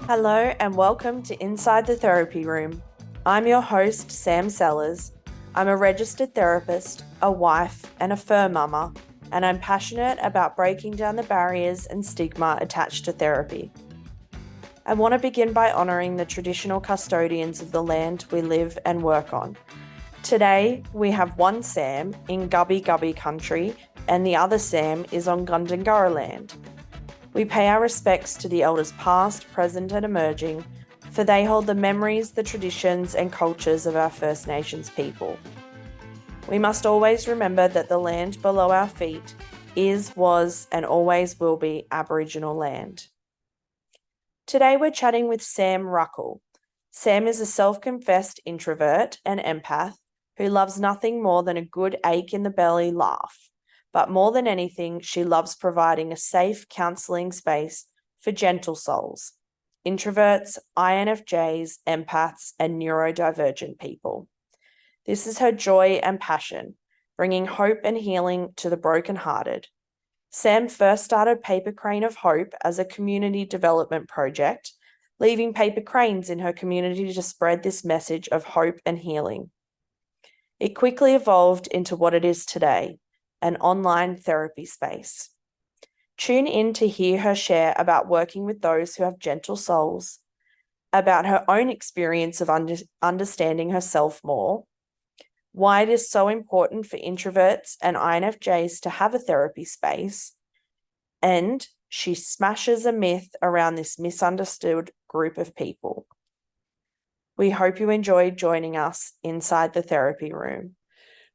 Hello and welcome to Inside the Therapy Room. I'm your host, Sam Sellers. I'm a registered therapist, a wife, and a fur mama, and I'm passionate about breaking down the barriers and stigma attached to therapy. I want to begin by honouring the traditional custodians of the land we live and work on. Today, we have one Sam in Gubbi Gubbi country, and the other Sam is on Gundungurra land. We pay our respects to the elders past, present and emerging, for they hold the memories, the traditions and cultures of our First Nations people. We must always remember that the land below our feet is, was and always will be Aboriginal land. Today we're chatting with Sam Ruckle. Sam is a self-confessed introvert and empath who loves nothing more than a good ache in the belly laugh. But more than anything, she loves providing a safe counselling space for gentle souls, introverts, INFJs, empaths, and neurodivergent people. This is her joy and passion, bringing hope and healing to the brokenhearted. Sam first started Paper Crane of Hope as a community development project, leaving paper cranes in her community to spread this message of hope and healing. It quickly evolved into what it is today, an online therapy space. Tune in to hear her share about working with those who have gentle souls, about her own experience of understanding herself more, why it is so important for introverts and INFJs to have a therapy space, and she smashes a myth around this misunderstood group of people. We hope you enjoyed joining us inside the therapy room.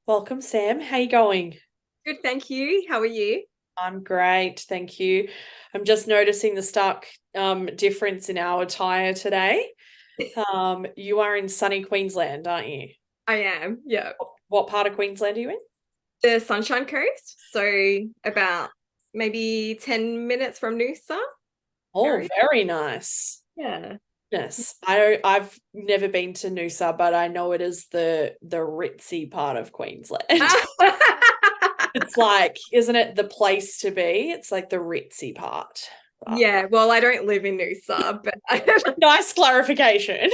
Welcome, Sam. How are you going? Good, thank you. How are you? I'm great, thank you. I'm just noticing the stark difference in our attire today. You are in sunny Queensland, aren't you? I am, yeah. What part of Queensland are you in? The Sunshine Coast, so about maybe 10 minutes from Noosa. Oh, very nice. Yeah. Yes, I've never been to Noosa, but I know it is the ritzy part of Queensland. It's like, isn't it the place to be? It's like the ritzy part. Yeah, well, I don't live in Noosa, but nice clarification.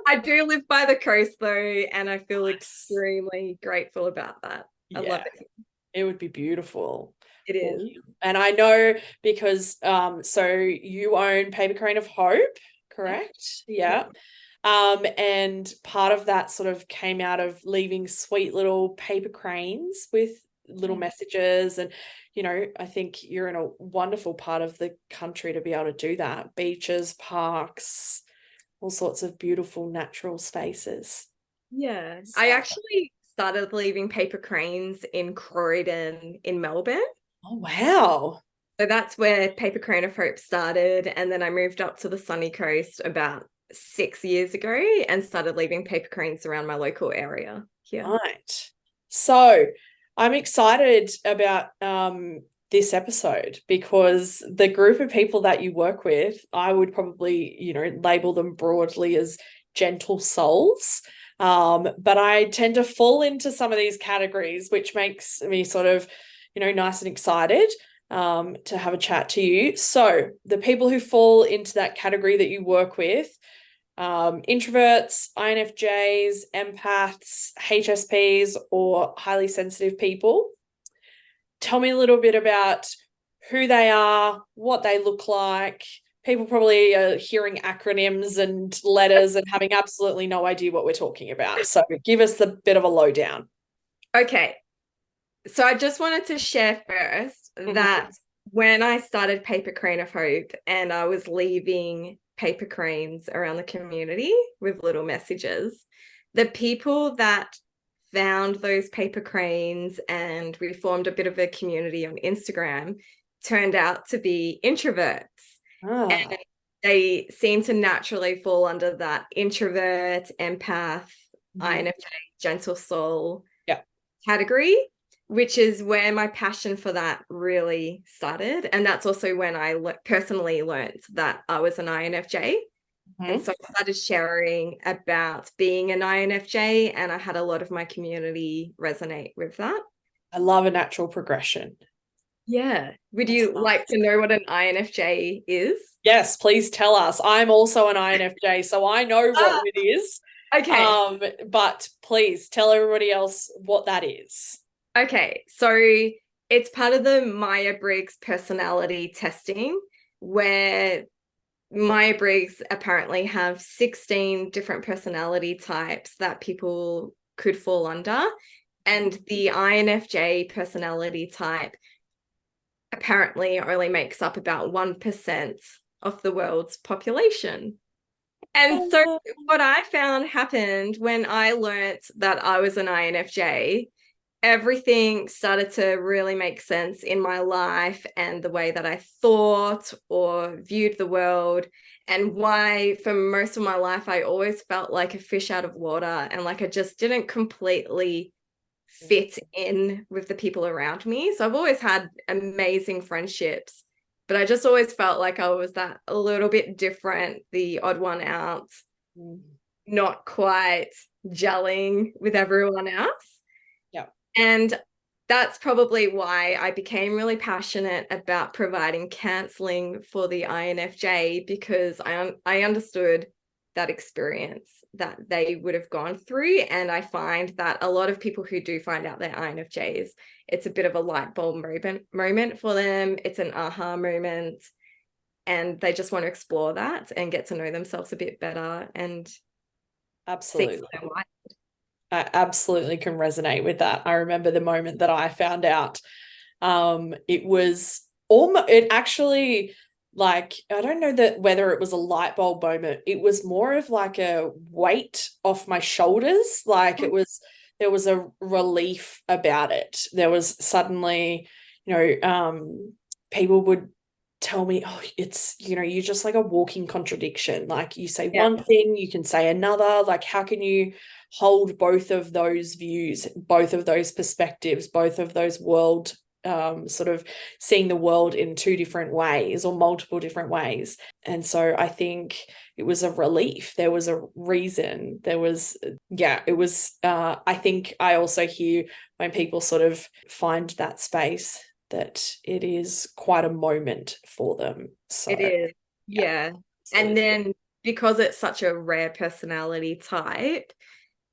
I do live by the coast though, and I feel extremely grateful about that. I love it. It would be beautiful. It is. And I know because so you own Paper Crane of Hope, correct? Yeah. And part of that sort of came out of leaving sweet little paper cranes with little messages. And, you know, I think you're in a wonderful part of the country to be able to do that. Beaches, parks, all sorts of beautiful natural spaces. Yeah. So I actually started leaving paper cranes in Croydon in Melbourne. Oh, wow. So that's where Paper Crane of Hope started. And then I moved up to the sunny coast about 6 years ago and started leaving paper cranes around my local area here. Right. So I'm excited about this episode because the group of people that you work with, I would probably, you know, label them broadly as gentle souls. But I tend to fall into some of these categories, which makes me sort of, you know, nice and excited to have a chat to you. So the people who fall into that category that you work with, introverts, INFJs, empaths, HSPs, or highly sensitive people. Tell me a little bit about who they are, what they look like. People probably are hearing acronyms and letters and having absolutely no idea what we're talking about. So give us a bit of a lowdown. Okay. So I just wanted to share first that when I started Paper Crane of Hope and I was leaving paper cranes around the community with little messages, the people that found those paper cranes and we formed a bit of a community on Instagram turned out to be introverts. And they seem to naturally fall under that introvert, empath, INFJ, gentle soul category, which is where my passion for that really started. And that's also when I personally learned that I was an INFJ. And so I started sharing about being an INFJ, and I had a lot of my community resonate with that. I love a natural progression. Yeah. Would you like to know what an INFJ is? Yes, please tell us. I'm also an INFJ, so I know what it is. Okay. But please tell everybody else what that is. Okay. So it's part of the Myers-Briggs personality testing, where Myers-Briggs apparently have 16 different personality types that people could fall under. And the INFJ personality type apparently only makes up about 1% of the world's population. And so what I found happened when I learned that I was an INFJ, everything started to really make sense in my life and the way that I thought or viewed the world, and why for most of my life I always felt like a fish out of water, and like I just didn't completely fit in with the people around me. So I've always had amazing friendships, but I just always felt like I was that a little bit different, the odd one out, not quite gelling with everyone else. Yeah. And that's probably why I became really passionate about providing counselling for the INFJ, because I understood that experience that they would have gone through. And I find that a lot of people who do find out they're INFJs, it's a bit of a light bulb moment for them. It's an aha moment. And they just want to explore that and get to know themselves a bit better and absolutely. see their life. I absolutely can resonate with that. I remember the moment that I found out. It was almost, it actually, like, I don't know that whether it was a light bulb moment. It was more of like a weight off my shoulders. Like there was a relief about it. There was suddenly, people would tell me, oh, it's, you're just like a walking contradiction. Like you say one thing, you can say another. Like, how can you hold both of those views, both of those perspectives, both of those sort of seeing the world in two different ways or multiple different ways? And so I think it was a relief. There was a reason. There was, it was, I think I also hear when people sort of find that space that it is quite a moment for them. So it is. Yeah. And then because it's such a rare personality type,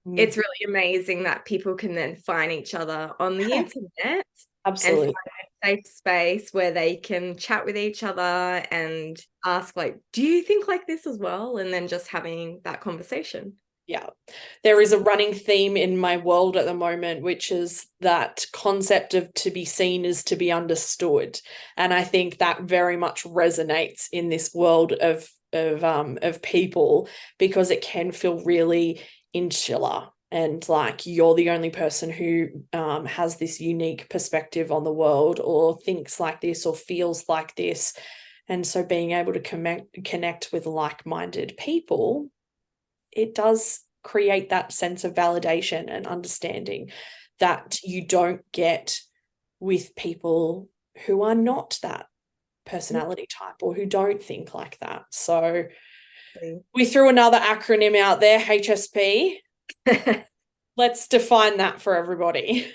it's really amazing that people can then find each other on the internet. Absolutely. And find a safe space where they can chat with each other and ask, like, do you think like this as well? And then just having that conversation. Yeah. There is a running theme in my world at the moment, which is that concept of to be seen is to be understood. And I think that very much resonates in this world of people, because it can feel really insular and like you're the only person who has this unique perspective on the world or thinks like this or feels like this. And so being able to connect with like-minded people, it does create that sense of validation and understanding that you don't get with people who are not that personality type or who don't think like that. So we threw another acronym out there, HSP. Let's define that for everybody.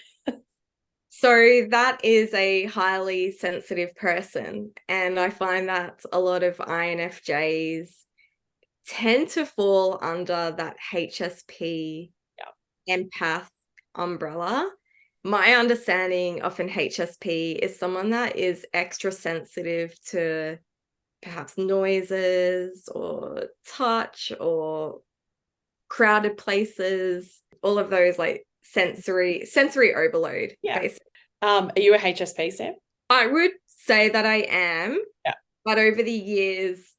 So that is a highly sensitive person. And I find that a lot of INFJs tend to fall under that HSP empath umbrella. My understanding of an HSP is someone that is extra sensitive to perhaps noises or touch or crowded places, all of those like sensory overload. Basically. Are you a HSP, Sam? I would say that I am. Yeah. But over the years,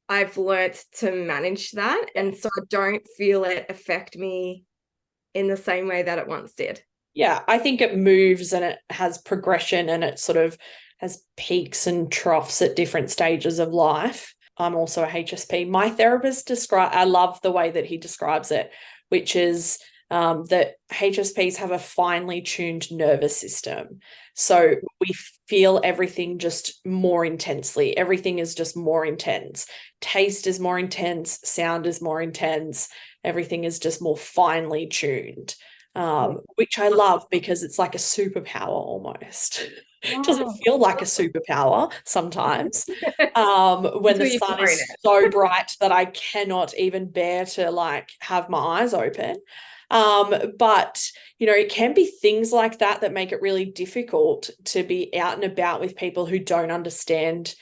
I've learnt to manage that. And so I don't feel it affect me in the same way that it once did. Yeah, I think it moves and it has progression and it sort of has peaks and troughs at different stages of life. I'm also a HSP. My therapist I love the way that he describes it, which is that HSPs have a finely tuned nervous system. So we feel everything just more intensely. Everything is just more intense. Taste is more intense. Sound is more intense. Everything is just more finely tuned, which I love because it's like a superpower almost. It doesn't feel like a superpower sometimes when the sun is so bright that I cannot even bear to like have my eyes open. But it can be things like that that make it really difficult to be out and about with people who don't understand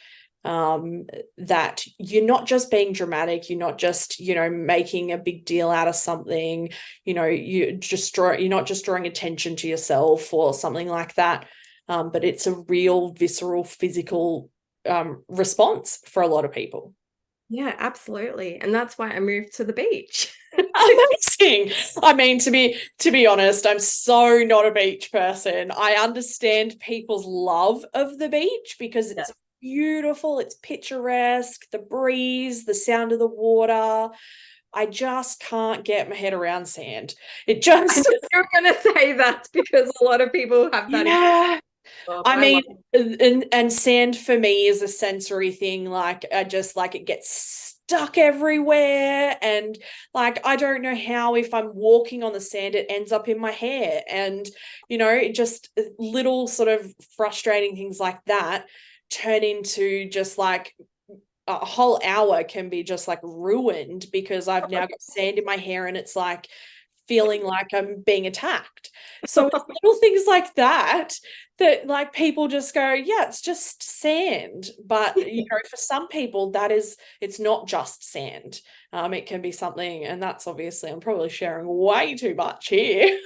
that you're not just being dramatic, you're not just making a big deal out of something, you're not just drawing attention to yourself or something like that, but it's a real visceral physical response for a lot of people. Yeah, absolutely. And that's why I moved to the beach. Amazing. I mean, to be honest, I'm so not a beach person. I understand people's love of the beach because it's beautiful, it's picturesque, the breeze, the sound of the water. I just can't get my head around sand. It just You're gonna say that because a lot of people have that. Yeah. I mean, and sand for me is a sensory thing. Like, I just like it gets stuck everywhere. And like, I don't know how if I'm walking on the sand, it ends up in my hair. And, just little sort of frustrating things like that turn into just like a whole hour can be just like ruined because I've now got sand in my hair and it's like feeling like I'm being attacked. So it's little things like that like people just go, yeah, it's just sand. But for some people it's not just sand. It can be something, and that's obviously I'm probably sharing way too much here.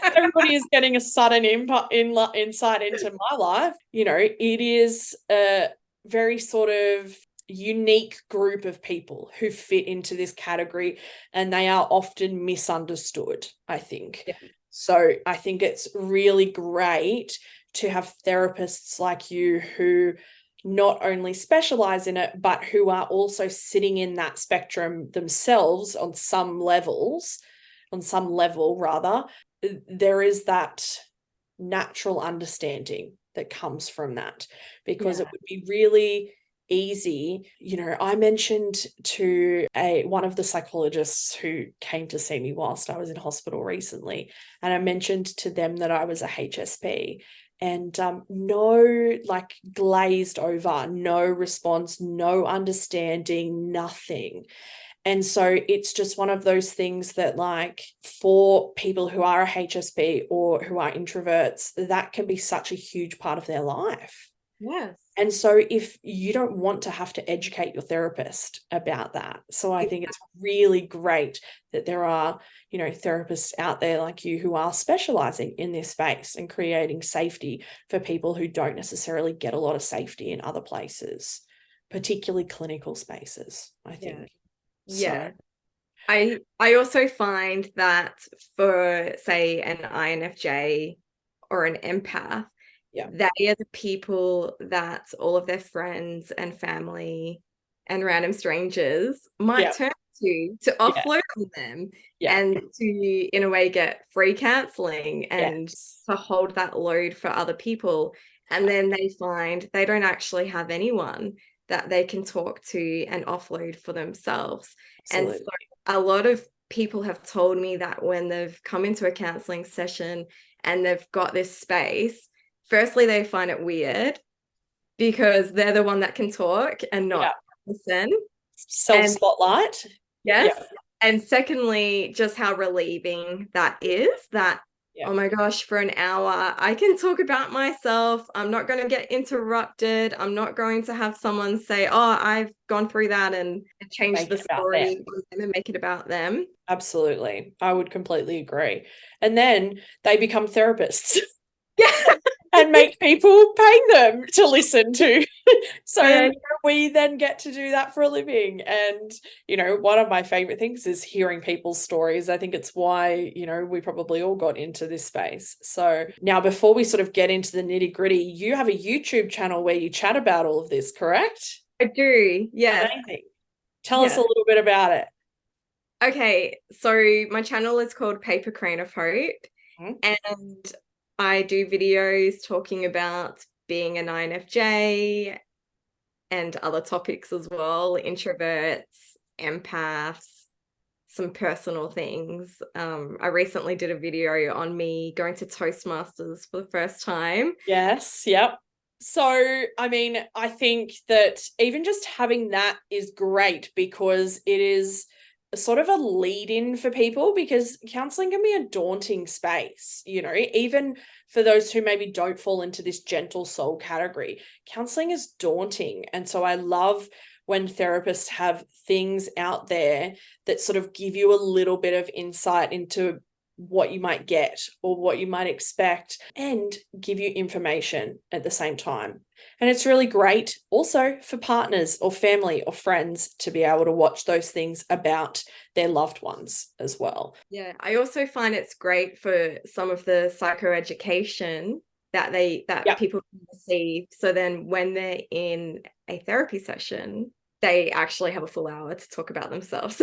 Everybody is getting a sudden insight into my life. It is a very sort of unique group of people who fit into this category, and they are often misunderstood, I think. Yeah. So I think it's really great to have therapists like you who not only specialize in it, but who are also sitting in that spectrum themselves on some level rather. There is that natural understanding that comes from that, because it would be really easy. I mentioned to one of the psychologists who came to see me whilst I was in hospital recently, and I mentioned to them that I was a HSP, and no, like, glazed over, no response, no understanding, nothing. And so it's just one of those things that, like, for people who are a HSP or who are introverts, that can be such a huge part of their life. Yes. And so if you don't want to have to educate your therapist about that. So I think it's really great that there are, therapists out there like you who are specializing in this space and creating safety for people who don't necessarily get a lot of safety in other places, particularly clinical spaces, I think. Yeah. I also find that for, say, an INFJ or an empath, they are the people that all of their friends and family and random strangers might turn to offload on them and to, in a way, get free counselling and to hold that load for other people. And then they find they don't actually have anyone that they can talk to and offload for themselves. Absolutely. And so a lot of people have told me that when they've come into a counselling session and they've got this space, firstly, they find it weird because they're the one that can talk and not listen. Self-spotlight. Yes. Yeah. And secondly, just how relieving that is, that oh my gosh, for an hour, I can talk about myself. I'm not going to get interrupted. I'm not going to have someone say, oh, I've gone through that and change the story and make it about them. Absolutely. I would completely agree. And then they become therapists. And make people pay them to listen to. So we then get to do that for a living. And, one of my favorite things is hearing people's stories. I think it's why, we probably all got into this space. So now, before we sort of get into the nitty gritty, you have a YouTube channel where you chat about all of this, correct? I do. Yes. Amazing. Tell us a little bit about it. Okay, so my channel is called Paper Crane of Hope, and I do videos talking about being an INFJ and other topics as well, introverts, empaths, some personal things. I recently did a video on me going to Toastmasters for the first time. Yes, yep. So, I mean, I think that even just having that is great because it is sort of a lead in for people, because counseling can be a daunting space, even for those who maybe don't fall into this gentle soul category. Counseling is daunting. And so I love when therapists have things out there that sort of give you a little bit of insight into what you might get or what you might expect and give you information at the same time. And it's really great also for partners or family or friends to be able to watch those things about their loved ones as well. Yeah, I also find it's great for some of the psychoeducation that people can receive. So then when they're in a therapy session, they actually have a full hour to talk about themselves.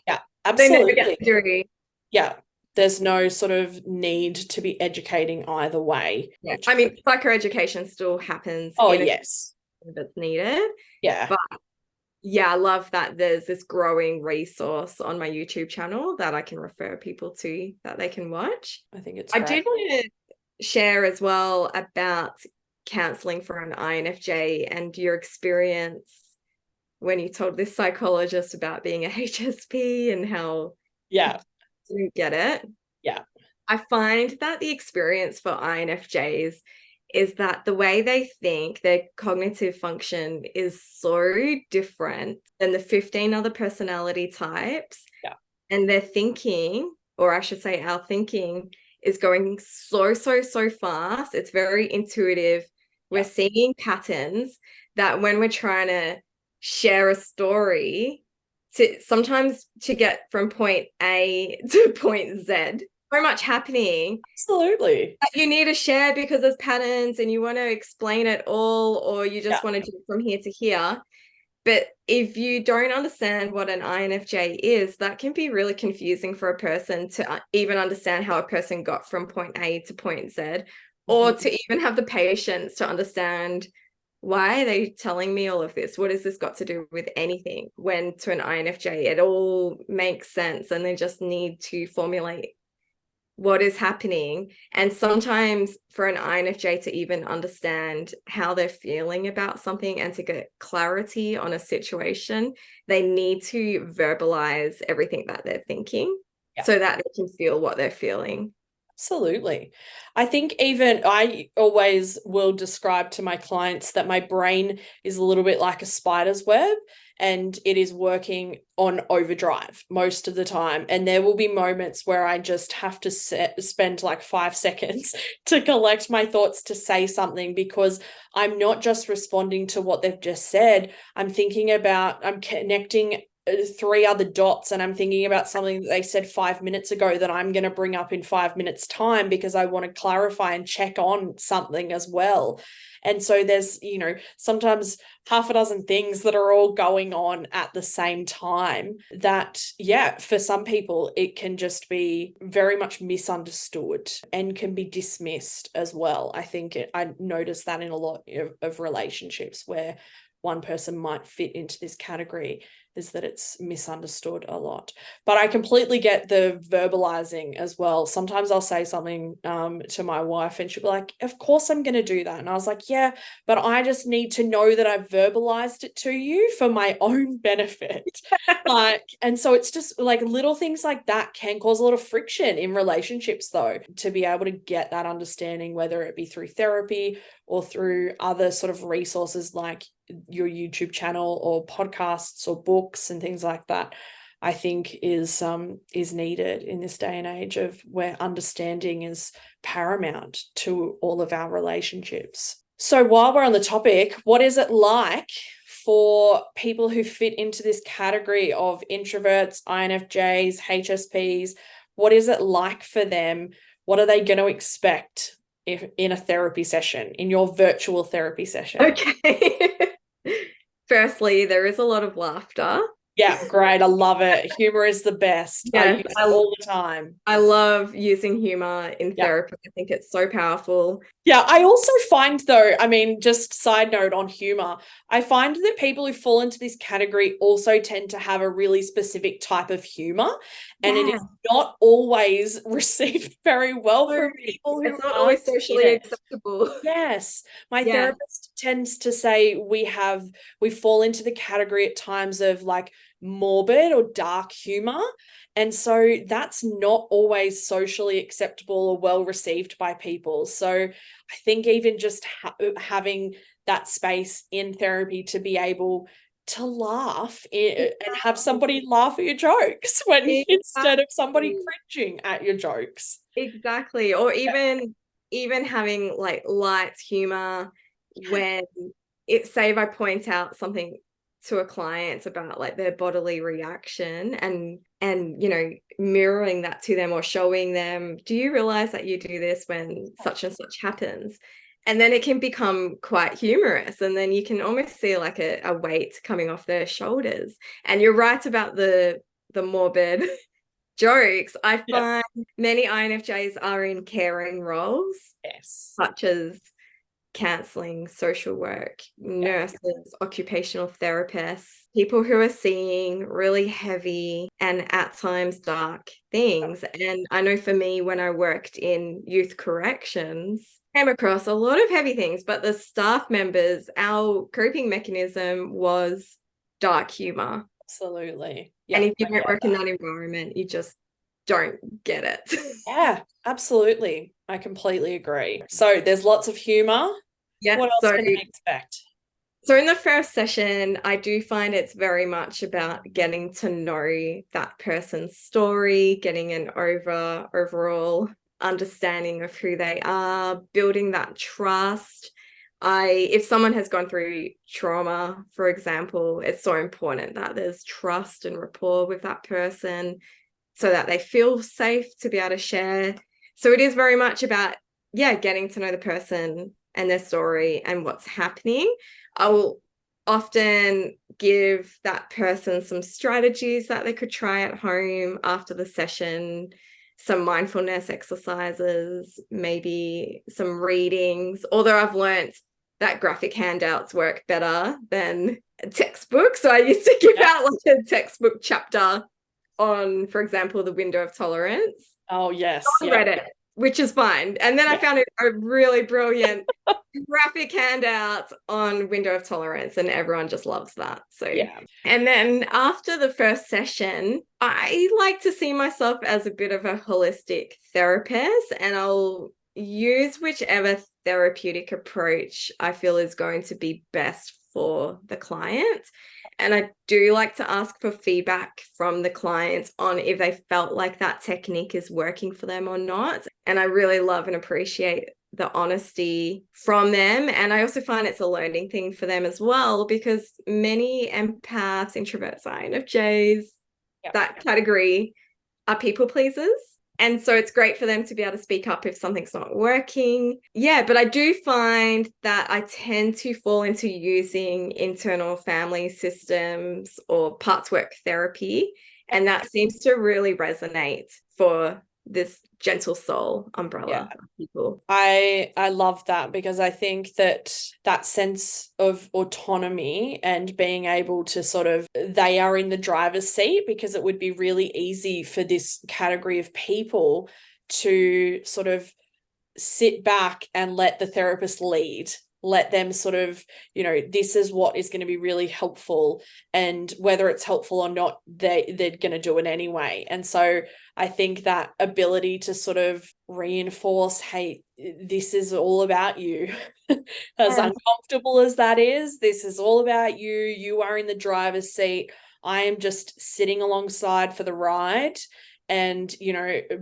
Yeah, absolutely. They never get to. Yeah. There's no sort of need to be educating either way. Yeah. I mean, psychoeducation still happens. Oh, yes. If it's needed. Yeah. But yeah, I love that there's this growing resource on my YouTube channel that I can refer people to that they can watch. I think it's great. I did want to share as well about counseling for an INFJ and your experience when you told this psychologist about being a HSP and how you didn't get it. Yeah. I find that the experience for INFJs is that the way they think, their cognitive function is so different than the 15 other personality types. Yeah. And their thinking, or I should say our thinking, is going so fast. It's very intuitive. We're seeing patterns that when we're trying to share a story, sometimes to get from point A to point Z, so much happening. Absolutely. You need to share because there's patterns and you want to explain it all, or you just want to do it from here to here. But if you don't understand what an INFJ is, that can be really confusing for a person to even understand how a person got from point A to point Z, or to even have the patience to understand, why are they telling me all of this? What has this got to do with anything? When to an INFJ, it all makes sense and they just need to formulate what is happening. And sometimes for an INFJ to even understand how they're feeling about something and to get clarity on a situation, they need to verbalize everything that they're thinking so that they can feel what they're feeling. Absolutely. I think even I always will describe to my clients that my brain is a little bit like a spider's web, and it is working on overdrive most of the time. And there will be moments where I just have to spend like 5 seconds to collect my thoughts to say something, because I'm not just responding to what they've just said. I'm connecting 3 other dots, and I'm thinking about something that they said 5 minutes ago that I'm going to bring up in 5 minutes time because I want to clarify and check on something as well. And so there's, sometimes half a dozen things that are all going on at the same time that, for some people, it can just be very much misunderstood and can be dismissed as well. I think I noticed that in a lot of relationships where one person might fit into this category, is that it's misunderstood a lot. But I completely get the verbalizing as well. Sometimes I'll say something to my wife and she'll be like, of course I'm going to do that. And I was like, yeah, but I just need to know that I've verbalized it to you for my own benefit. And so it's just like little things like that can cause a lot of friction in relationships, though, to be able to get that understanding, whether it be through therapy or through other sort of resources like your YouTube channel or podcasts or books and things like that. I think is needed in this day and age of where understanding is paramount to all of our relationships. So while we're on the topic, what is it like for people who fit into this category of introverts, INFJs, HSPs? What is it like for them? What are they going to expect in a therapy session, in your virtual therapy session? Okay. Firstly, there is a lot of laughter. Yeah, great. I love it. Humor is the best. I use Yes, it all the time. I love using humor in Yeah. therapy. I think it's so powerful. Yeah, I also find though, I mean, just side note on humor, I find that people who fall into this category also tend to have a really specific type of humor, and it Yeah. is not always received very well from Totally. people who It's not always aren't in socially it. acceptable. Yes, my Yeah. therapist tends to say we fall into the category at times of like morbid or dark humor. And so that's not always socially acceptable or well received by people. So I think even just having that space in therapy to be able to laugh and have somebody laugh at your jokes when instead of somebody Exactly. cringing at your jokes. Exactly. Or Yeah. even having like light humor when say if I point out something to a client about like their bodily reaction and mirroring that to them or showing them, do you realize that you do this when such and such happens? And then it can become quite humorous, and then you can almost see like a weight coming off their shoulders. And you're right about the morbid jokes. I Yeah. find many INFJs are in caring roles, Yes. such as counselling, social work, Yeah. nurses, occupational therapists, people who are seeing really heavy and at times dark things. And I know for me, when I worked in youth corrections, I came across a lot of heavy things, but the staff members, our coping mechanism was dark humor. Absolutely. And Yeah. if you I don't get work in that. that environment, you just don't get it. Yeah, absolutely. I completely agree. So there's lots of humor. Yeah. What else So can they expect? in the first session, I do find it's very much about getting to know that person's story, getting an overall understanding of who they are, building that trust. If someone has gone through trauma, for example, it's so important that there's trust and rapport with that person so that they feel safe to be able to share. So it is very much about, yeah, getting to know the person and their story and what's happening. I will often give that person some strategies that they could try at home after the session, some mindfulness exercises, maybe some readings. Although I've learned that graphic handouts work better than a textbook. So I used to give out like a textbook chapter on, for example, the window of tolerance. Oh, yes. I Yeah. read it, which is fine. And then I Yeah. found it a really brilliant graphic handout on window of tolerance, and everyone just loves that. So, Yeah. and then after the first session, I like to see myself as a bit of a holistic therapist, and I'll use whichever therapeutic approach I feel is going to be best for the client. And I do like to ask for feedback from the clients on if they felt like that technique is working for them or not. And I really love and appreciate the honesty from them. And I also find it's a learning thing for them as well, because many empaths, introverts, INFJs, that category are people pleasers. And so it's great for them to be able to speak up if something's not working. Yeah, but I do find that I tend to fall into using internal family systems or parts work therapy. And that seems to really resonate for this gentle soul Yeah. umbrella of people. I love that because I think that that sense of autonomy and being able to sort of they are in the driver's seat, because it would be really easy for this category of people to sort of sit back and let the therapist lead. Let them sort of, this is what is going to be really helpful. And whether it's helpful or not, they're going to do it anyway. And so I think that ability to sort of reinforce, hey, this is all about you. As uncomfortable as that is, this is all about you. You are in the driver's seat. I am just sitting alongside for the ride and,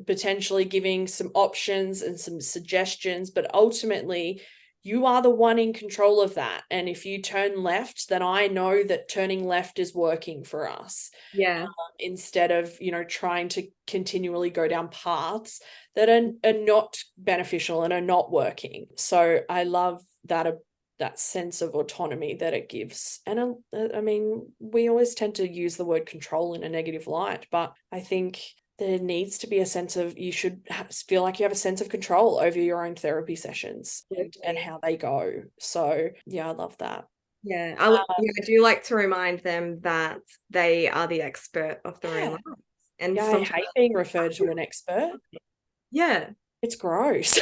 potentially giving some options and some suggestions, but ultimately you are the one in control of that. And if you turn left, then I know that turning left is working for us. Yeah. Instead of, trying to continually go down paths that are not beneficial and are not working. So I love that that sense of autonomy that it gives. And I mean, we always tend to use the word control in a negative light, but I think there needs to be a sense of, you should feel like you have a sense of control over your own therapy sessions and how they go. So yeah, I love that. Yeah, I do like to remind them that they are the expert of their own lives. And I hate being referred to an expert. Yeah. It's gross.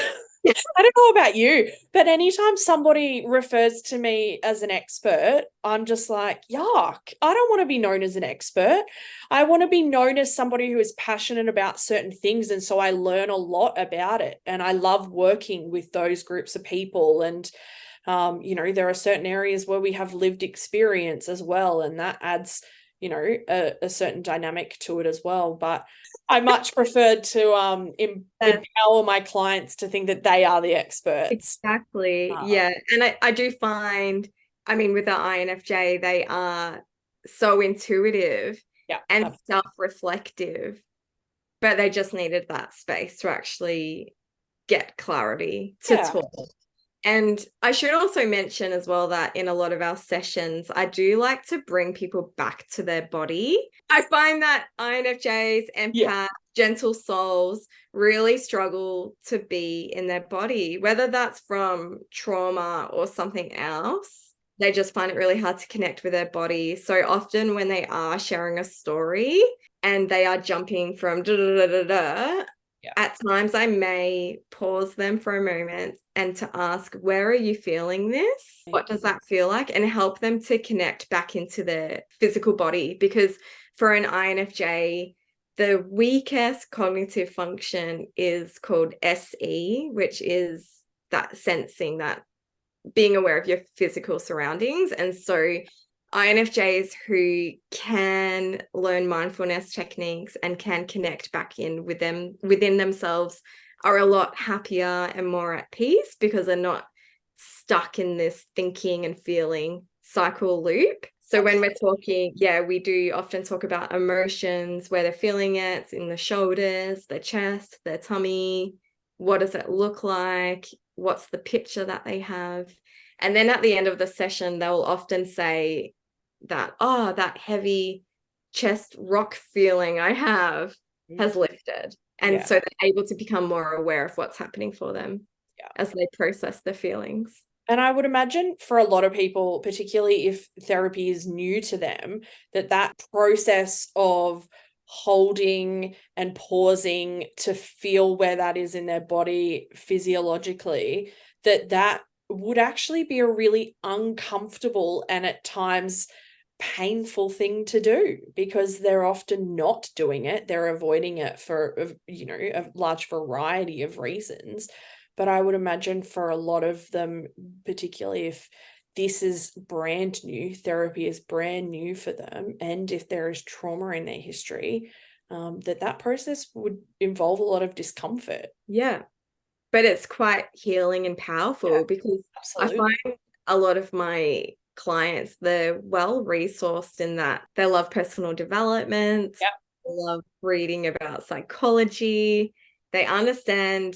I don't know about you, but anytime somebody refers to me as an expert, I'm just like, yuck. I don't want to be known as an expert. I want to be known as somebody who is passionate about certain things. And so I learn a lot about it. And I love working with those groups of people. And, there are certain areas where we have lived experience as well. And that adds, a certain dynamic to it as well. But I much prefer to empower my clients to think that they are the experts. Exactly. Yeah. And I do find, I mean, with the INFJ, they are so intuitive and self-reflective, but they just needed that space to actually get clarity to talk. And I should also mention as well that in a lot of our sessions, I do like to bring people back to their body. I find that INFJs, empaths, gentle souls really struggle to be in their body, whether that's from trauma or something else. They just find it really hard to connect with their body. So often when they are sharing a story and they are jumping from da da da da da, at times I may pause them for a moment and to ask, where are you feeling this? What does that feel like? And help them to connect back into their physical body. Because for an INFJ, the weakest cognitive function is called SE, which is that sensing, that being aware of your physical surroundings. And so INFJs who can learn mindfulness techniques and can connect back in with them within themselves are a lot happier and more at peace because they're not stuck in this thinking and feeling cycle loop. So when we're talking, we do often talk about emotions, where they're feeling it in the shoulders, their chest, their tummy. What does it look like? What's the picture that they have? And then at the end of the session, they'll often say that, that heavy chest rock feeling I have has lifted. And so they're able to become more aware of what's happening for them as they process their feelings. And I would imagine for a lot of people, particularly if therapy is new to them, that process of holding and pausing to feel where that is in their body physiologically, that would actually be a really uncomfortable and at times painful thing to do, because they're often not doing it. They're avoiding it for, a large variety of reasons. But I would imagine for a lot of them, particularly if this is brand new, therapy is brand new for them, and if there is trauma in their history, that process would involve a lot of discomfort. Yeah. But it's quite healing and powerful because absolutely. I find a lot of my clients, they're well resourced in that they love personal development, they love reading about psychology, they understand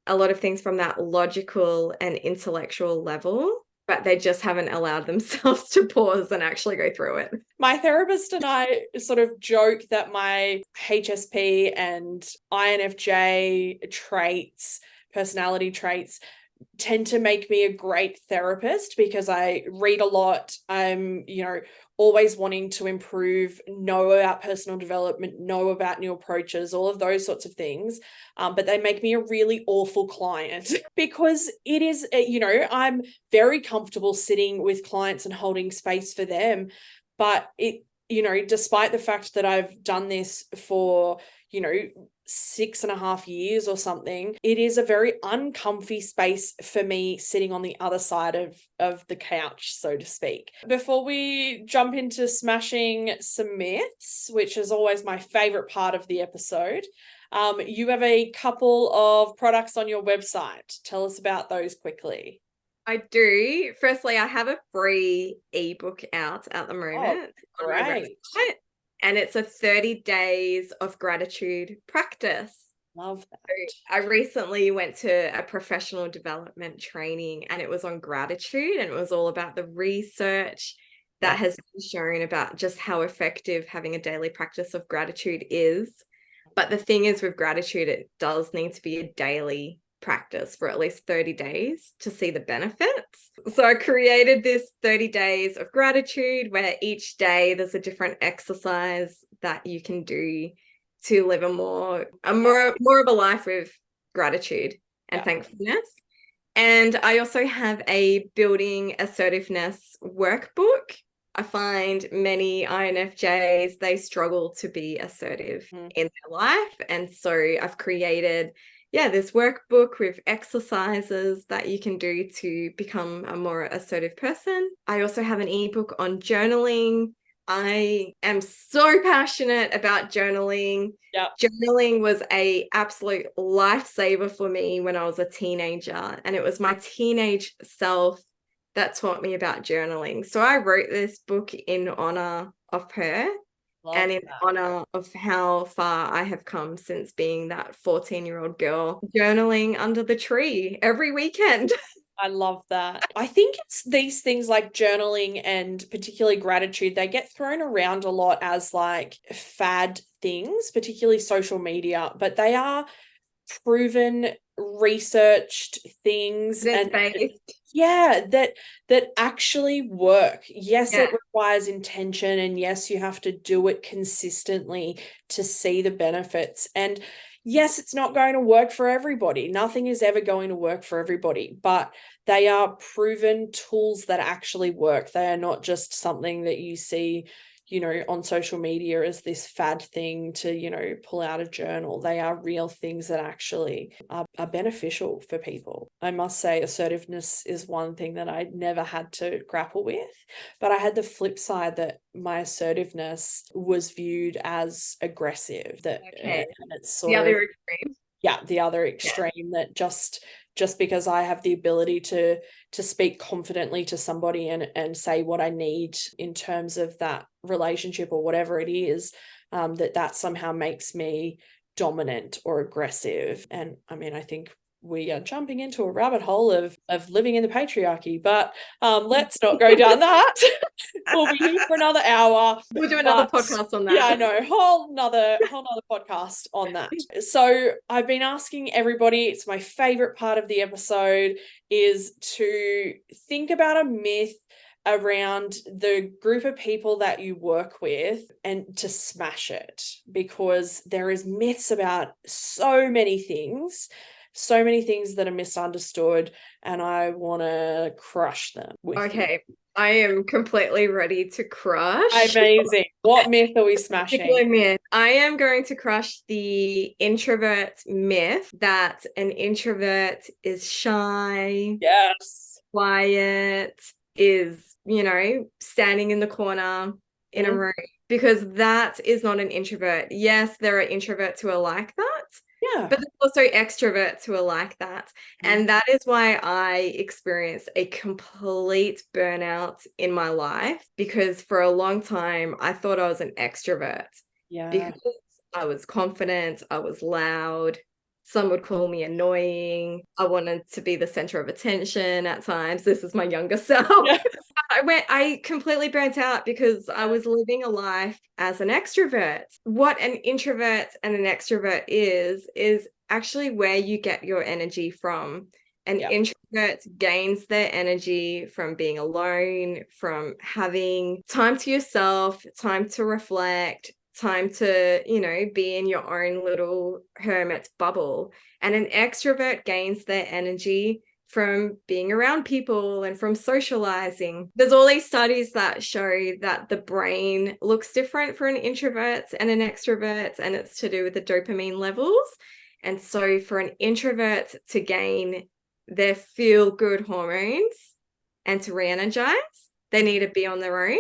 a lot of things from that logical and intellectual level, but they just haven't allowed themselves to pause and actually go through it. My therapist and I sort of joke that my HSP and INFJ traits, personality traits, tend to make me a great therapist because I read a lot. I'm, always wanting to improve, know about personal development, know about new approaches, all of those sorts of things. But they make me a really awful client because it is, I'm very comfortable sitting with clients and holding space for them. But it, despite the fact that I've done this for, 6.5 years or something, it is a very uncomfy space for me sitting on the other side of the couch, so to speak. Before we jump into smashing some myths, which is always my favorite part of the episode, you have a couple of products on your website. Tell us about those quickly. I do. Firstly, I have a free ebook out at the moment. Oh, great. And it's a 30 days of gratitude practice. Love that. I recently went to a professional development training, and it was on gratitude, and it was all about the research that has been shown about just how effective having a daily practice of gratitude is. But the thing is, with gratitude, it does need to be a daily practice for at least 30 days to see the benefits. So I created this 30 days of gratitude where each day there's a different exercise that you can do to live a more of a life with gratitude and thankfulness. And I also have a building assertiveness workbook. I find many INFJs, they struggle to be assertive in their life. And so I've created, this workbook with exercises that you can do to become a more assertive person. I also have an ebook on journaling. I am so passionate about journaling. Journaling was an absolute lifesaver for me when I was a teenager, and it was my teenage self that taught me about journaling. So I wrote this book in honor of her and in honor of how far I have come since being that 14-year-old girl journaling under the tree every weekend. I love that. I think it's these things like journaling and particularly gratitude, they get thrown around a lot as like fad things, particularly social media, but they are proven, researched things that actually work. Yes, it requires intention, and yes, you have to do it consistently to see the benefits. And yes, it's not going to work for everybody. Nothing is ever going to work for everybody, but they are proven tools that actually work. They are not just something that you see, on social media as this fad thing to, pull out a journal. They are real things that actually are beneficial for people. I must say assertiveness is one thing that I never had to grapple with, but I had the flip side that my assertiveness was viewed as aggressive. And it's sort of the other extreme. Yeah, the other extreme that just because I have the ability to speak confidently to somebody and say what I need in terms of that relationship or whatever it is, that somehow makes me dominant or aggressive. And I mean, I think we are jumping into a rabbit hole of living in the patriarchy, but let's not go down that. We'll be here for another hour. We'll do another podcast on that. Yeah, I know. Whole nother podcast on that. So I've been asking everybody, it's my favorite part of the episode, is to think about a myth around the group of people that you work with and to smash it, because there is myths about so many things that are misunderstood, and I want to crush them. Okay. I am completely ready to crush. Amazing. What myth are we smashing? Myth. I am going to crush the introvert myth that an introvert is shy. Yes. Quiet, is, standing in the corner in a room, because that is not an introvert. Yes, there are introverts who are like that. Yeah. But there's also extroverts who are like that. And that is why I experienced a complete burnout in my life, because for a long time I thought I was an extrovert. Yeah. Because I was confident, I was loud. Some would call me annoying. I wanted to be the center of attention at times. This is my younger self. Yeah. I completely burnt out because I was living a life as an extrovert. What an introvert and an extrovert is actually where you get your energy from. An introvert gains their energy from being alone, from having time to yourself, time to reflect, time to, be in your own little hermit bubble. And an extrovert gains their energy from being around people and from socializing. There's all these studies that show that the brain looks different for an introvert and an extrovert, and it's to do with the dopamine levels. And so for an introvert to gain their feel-good hormones and to re-energize, they need to be on their own.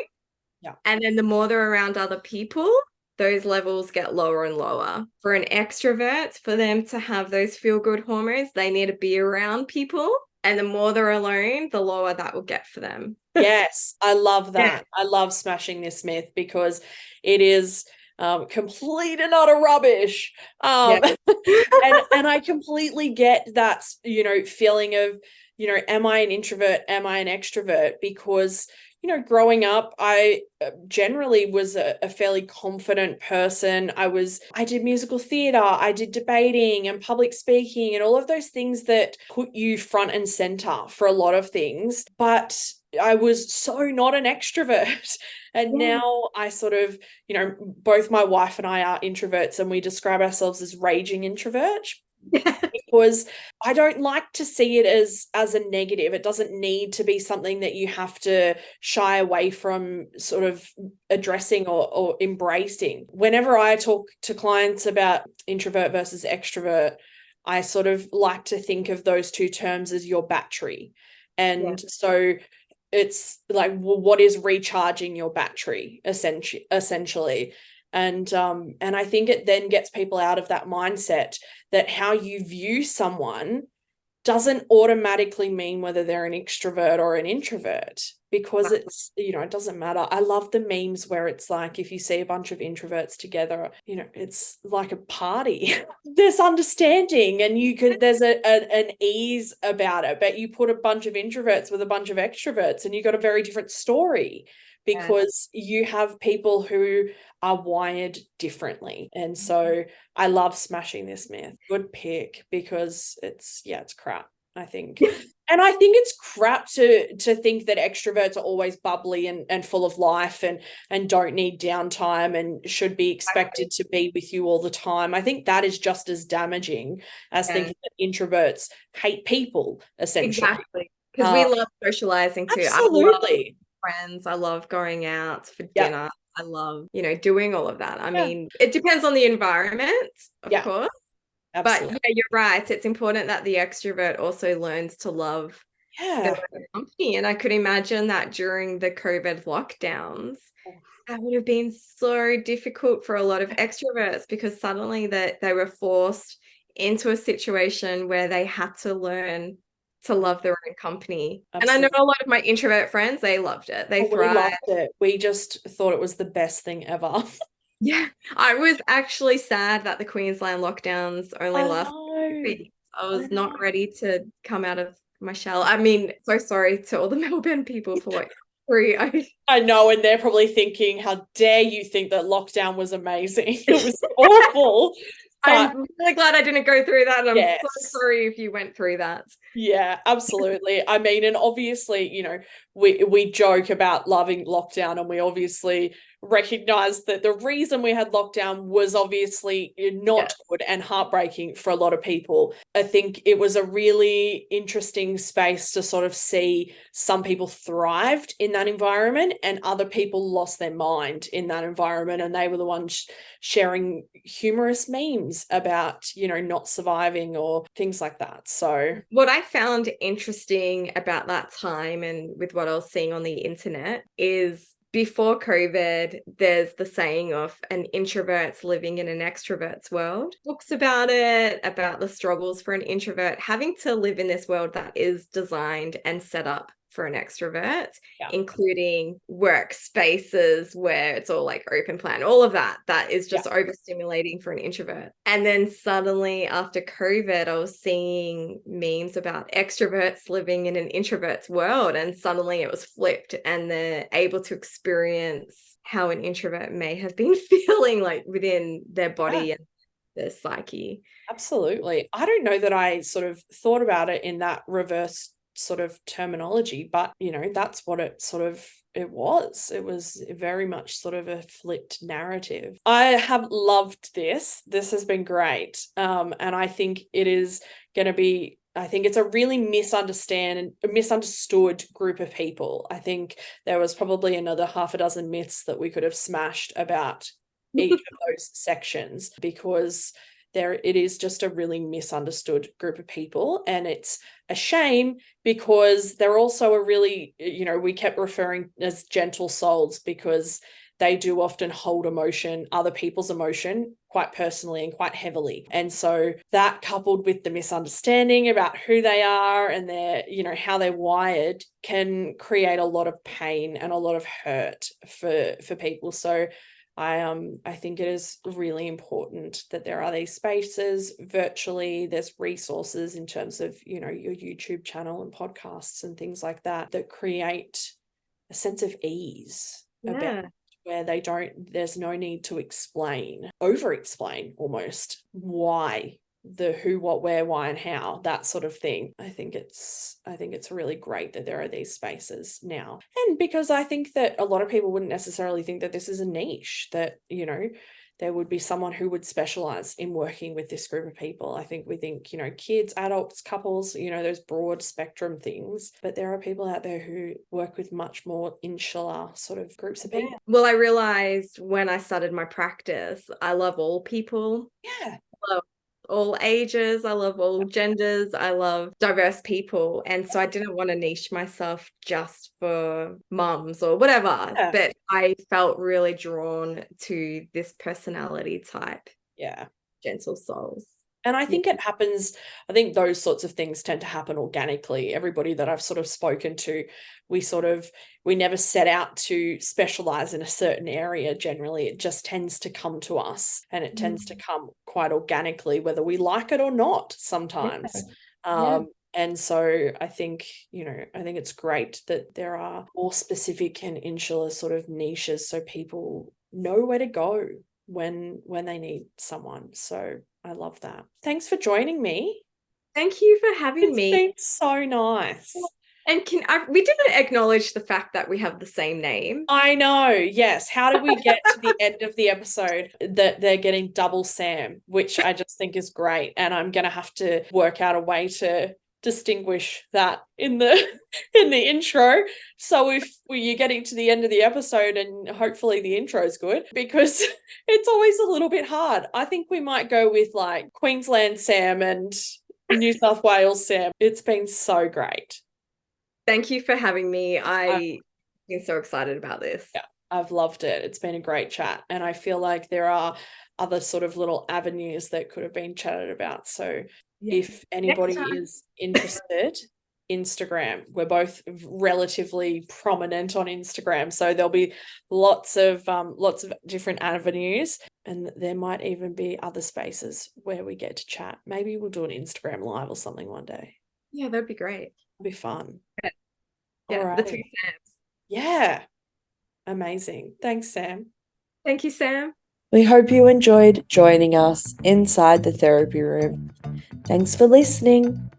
Yeah. And then the more they're around other people, those levels get lower and lower. For an extrovert, for them to have those feel-good hormones, they need to be around people. And the more they're alone, the lower that will get for them. Yes, I love that. Yeah. I love smashing this myth because it is complete and utter rubbish. Yeah. And I completely get that, feeling of, am I an introvert? Am I an extrovert? Because, growing up, I generally was a fairly confident person. I did musical theater, I did debating and public speaking and all of those things that put you front and center for a lot of things. But I was so not an extrovert. And now I sort of, both my wife and I are introverts, and we describe ourselves as raging introvert because I don't like to see it as a negative. It doesn't need to be something that you have to shy away from sort of addressing or embracing. Whenever I talk to clients about introvert versus extrovert, I sort of like to think of those two terms as your battery. And so it's like, well, what is recharging your battery essentially? And I think it then gets people out of that mindset that how you view someone doesn't automatically mean whether they're an extrovert or an introvert, because it's, it doesn't matter. I love the memes where it's like, if you see a bunch of introverts together, it's like a party. There's understanding and there's an ease about it, but you put a bunch of introverts with a bunch of extroverts and you got a very different story, because you have people who are wired differently. And so I love smashing this myth. Good pick, because it's crap, I think. And I think it's crap to think that extroverts are always bubbly and full of life and don't need downtime and should be expected to be with you all the time. I think that is just as damaging as thinking that introverts hate people, essentially. Exactly. Because we love socializing too. Absolutely. Friends. I love going out for dinner. I love, doing all of that. I mean, it depends on the environment, of course. Absolutely. But you're right. It's important that the extrovert also learns to love their own company. And I could imagine that during the COVID lockdowns, that would have been so difficult for a lot of extroverts, because suddenly they were forced into a situation where they had to learn to love their own company. Absolutely. And I know a lot of my introvert friends, they loved it. They thrived. We loved it. We just thought it was the best thing ever. Yeah. I was actually sad that the Queensland lockdowns only lasted 2 weeks. I was not ready to come out of my shell. I mean, so sorry to all the Melbourne people for what you're through. I know, and they're probably thinking, how dare you think that lockdown was amazing? It was awful. I'm really glad I didn't go through that. And I'm so sorry if you went through that. Yeah, absolutely. I mean, and obviously, we joke about loving lockdown, and we obviously recognize that the reason we had lockdown was obviously not good and heartbreaking for a lot of people. I think it was a really interesting space to sort of see some people thrived in that environment and other people lost their mind in that environment, and they were the ones sharing humorous memes about, not surviving or things like that. So what I found interesting about that time, and with what I was seeing on the internet, is before COVID, there's the saying of an introvert's living in an extrovert's world. Books about it, about the struggles for an introvert having to live in this world that is designed and set up for an extrovert, including workspaces where it's all like open plan, all of that is just overstimulating for an introvert. And then suddenly after COVID, I was seeing memes about extroverts living in an introvert's world, and suddenly it was flipped and they're able to experience how an introvert may have been feeling like within their body and their psyche. Absolutely. I don't know that I sort of thought about it in that reverse sort of terminology, but that's what it was very much sort of a flipped narrative. I have loved this has been great, and I think it is going to be, I think it's a really misunderstood group of people. I think there was probably another half a dozen myths that we could have smashed about each of those sections, because it is just a really misunderstood group of people, and it's a shame because they're also a really, we kept referring as gentle souls, because they do often hold other people's emotion, quite personally and quite heavily. And so that, coupled with the misunderstanding about who they are and their, how they're wired, can create a lot of pain and a lot of hurt for people. So I think it is really important that there are these spaces virtually. There's resources in terms of, your YouTube channel and podcasts and things like that create a sense of ease about where there's no need to over explain almost why, the who, what, where, why, and how, that sort of thing. I think it's really great that there are these spaces now. And because I think that a lot of people wouldn't necessarily think that this is a niche, that, there would be someone who would specialize in working with this group of people. I think we think, kids, adults, couples, those broad spectrum things. But there are people out there who work with much more insular sort of groups of people. Well, I realized when I started my practice, I love all people. Yeah. I love all ages. I love all genders. I love diverse people. And so I didn't want to niche myself just for mums or whatever. Yeah. But I felt really drawn to this personality type. Yeah. Gentle souls. And I think it happens, I think those sorts of things tend to happen organically. Everybody that I've sort of spoken to, we never set out to specialize in a certain area. Generally, it just tends to come to us, and it tends to come quite organically, whether we like it or not sometimes. And so I think, I think it's great that there are more specific and insular sort of niches so people know where to go when they need someone. So I love that. Thanks for joining me. Thank you for having me. It's been so nice. And we didn't acknowledge the fact that we have the same name. I know, yes. How did we get to the end of the episode that they're getting double Sam, which I just think is great. And I'm going to have to work out a way to distinguish that in the intro. So if you're getting to the end of the episode, and hopefully the intro is good, because it's always a little bit hard. I think we might go with like Queensland Sam and New South Wales Sam. It's been so great. Thank you for having me. I've been so excited about this. Yeah, I've loved it. It's been a great chat. And I feel like there are other sort of little avenues that could have been chatted about. So if anybody is interested, Instagram, we're both relatively prominent on Instagram. So there'll be lots of different avenues, and there might even be other spaces where we get to chat. Maybe we'll do an Instagram live or something one day. Yeah, that'd be great. It'd be fun. Yeah, the two Sams. Yeah. Amazing. Thanks, Sam. Thank you, Sam. We hope you enjoyed joining us inside the therapy room. Thanks for listening.